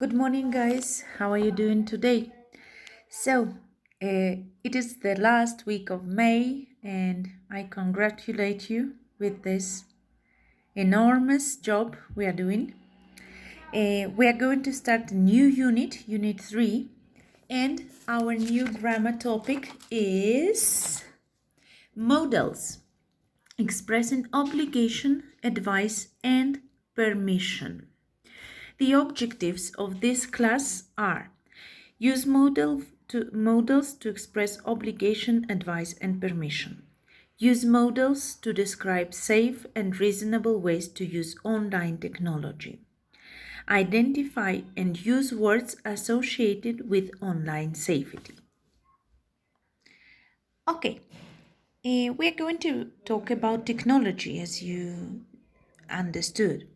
Good morning, guys. How are you doing today? So, it is the last week of May, and I congratulate you with this enormous job we are doing. We are going to start a new unit, Unit 3, and our new grammar topic is modals, expressing obligation, advice, and permission. The objectives of this class are: use modals to express obligation, advice, and permission. Use modals to describe safe and reasonable ways to use online technology. Identify and use words associated with online safety. Okay, we're going to talk about technology as you understood.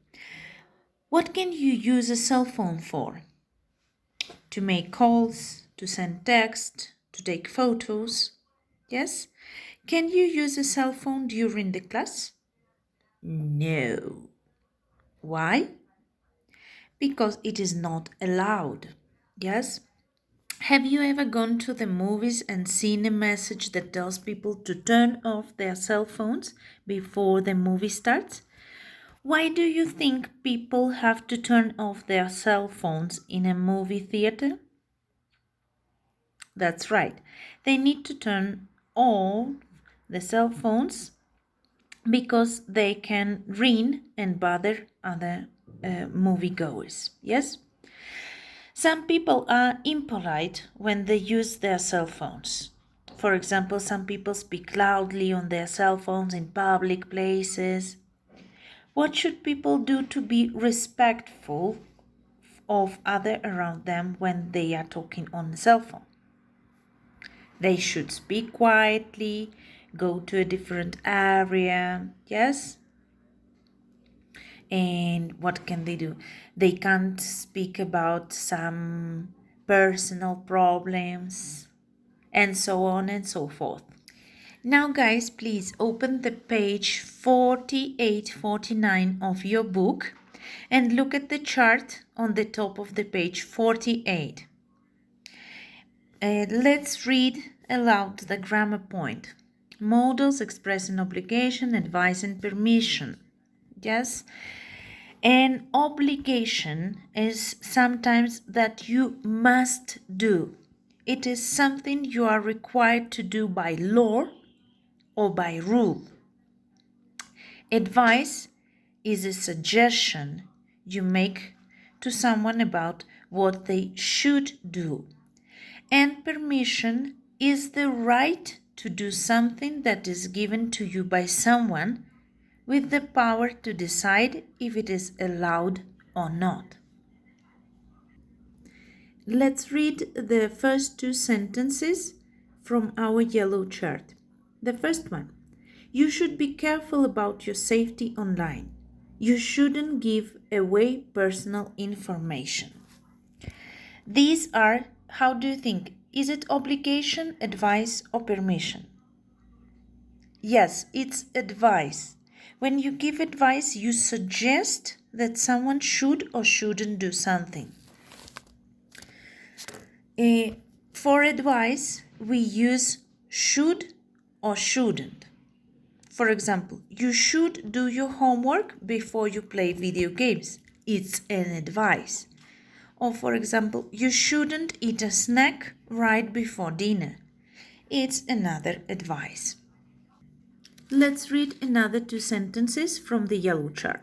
What can you use a cell phone for? To make calls, to send text, to take photos. Yes? Can you use a cell phone during the class? No. Why? Because it is not allowed. Yes? Have you ever gone to the movies and seen a message that tells people to turn off their cell phones before the movie starts? Why do you think people have to turn off their cell phones in a movie theater? That's right. They need to turn off the cell phones because they can ring and bother other moviegoers. Yes? Some people are impolite when they use their cell phones. For example, some people speak loudly on their cell phones in public places. What should people do to be respectful of other around them when they are talking on the cell phone? They should speak quietly, go to a different area, yes? And what can they do? They can't speak about some personal problems and so on and so forth. Now, guys, please open the page 48-49 of your book and look at the chart on the top of the page 48. Let's read aloud the grammar point. Modals express an obligation, advice, and permission. Yes? An obligation is sometimes that you must do. It is something you are required to do by law or by rule. Advice is a suggestion you make to someone about what they should do. And permission is the right to do something that is given to you by someone with the power to decide if it is allowed or not. Let's read the first two sentences from our yellow chart. The first one: you should be careful about your safety online. You shouldn't give away personal information. These are, how do you think? Is it obligation, advice, or permission? Yes, it's advice. When you give advice, you suggest that someone should or shouldn't do something. For advice, we use should or shouldn't. For example, you should do your homework before you play video games. It's an advice. Or for example, you shouldn't eat a snack right before dinner. It's another advice. Let's read another two sentences from the yellow chart.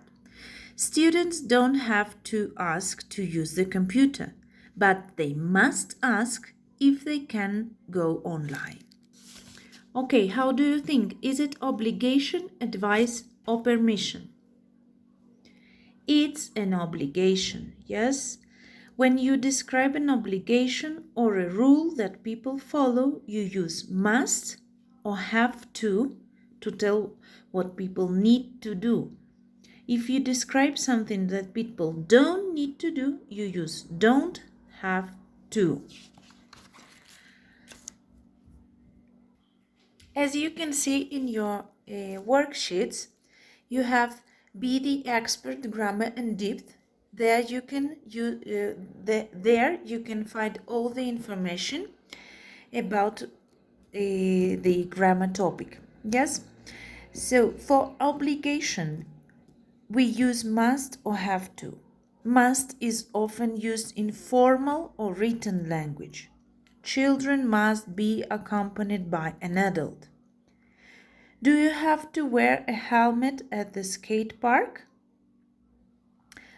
Students don't have to ask to use the computer, but they must ask if they can go online. Okay, how do you think? Is it obligation, advice, or permission? It's an obligation, yes? When you describe an obligation or a rule that people follow, you use must or have to tell what people need to do. If you describe something that people don't need to do, you use don't have to. As you can see in your worksheets, you have be the expert, grammar and depth. there you can there you can find all the information about the grammar topic. Yes. So for obligation, we use must or have to. Must is often used in formal or written language. Children must be accompanied by an adult. Do you have to wear a helmet at the skate park?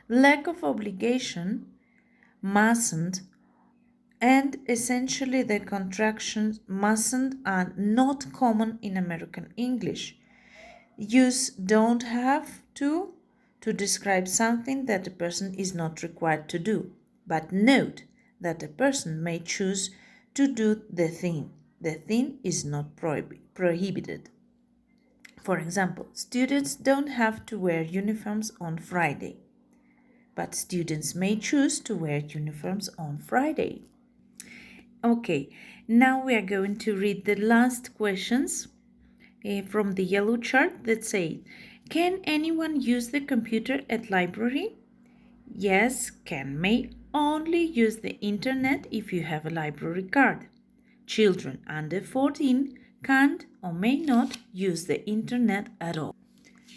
Lack of obligation, mustn't, and essentially the contractions mustn't are not common in American English. Use don't have to describe something that a person is not required to do. But note that a person may choose to do the thing. The thing is not prohibited. For example, students don't have to wear uniforms on Friday, but students may choose to wear uniforms on Friday. Okay, now we are going to read the last questions from the yellow chart that say, can anyone use the computer at library? Yes, can may only use the internet if you have a library card. Children under 14 can't or may not use the internet at all.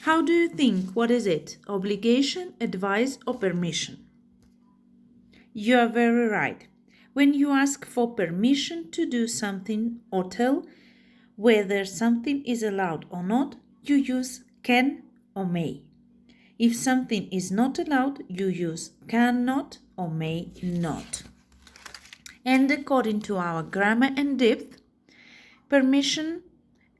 How do you think? What is it? Obligation, advice, or permission? You are very right. When you ask for permission to do something or tell whether something is allowed or not, you use can or may. If something is not allowed, you use cannot or may not. And according to our grammar and depth, permission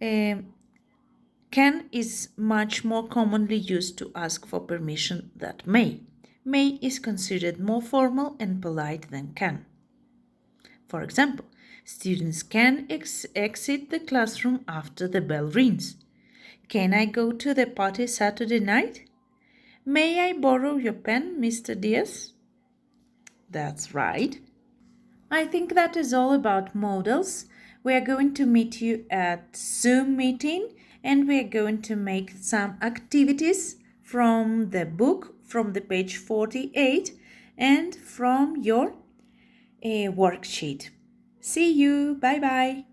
can is much more commonly used to ask for permission than may. May is considered more formal and polite than can. For example, students can exit the classroom after the bell rings. Can I go to the party Saturday night? May I borrow your pen, Mr. Diaz? That's right. I think that is all about modals. We are going to meet you at Zoom meeting and we are going to make some activities from the book, from the page 48 and from your worksheet. See you. Bye-bye.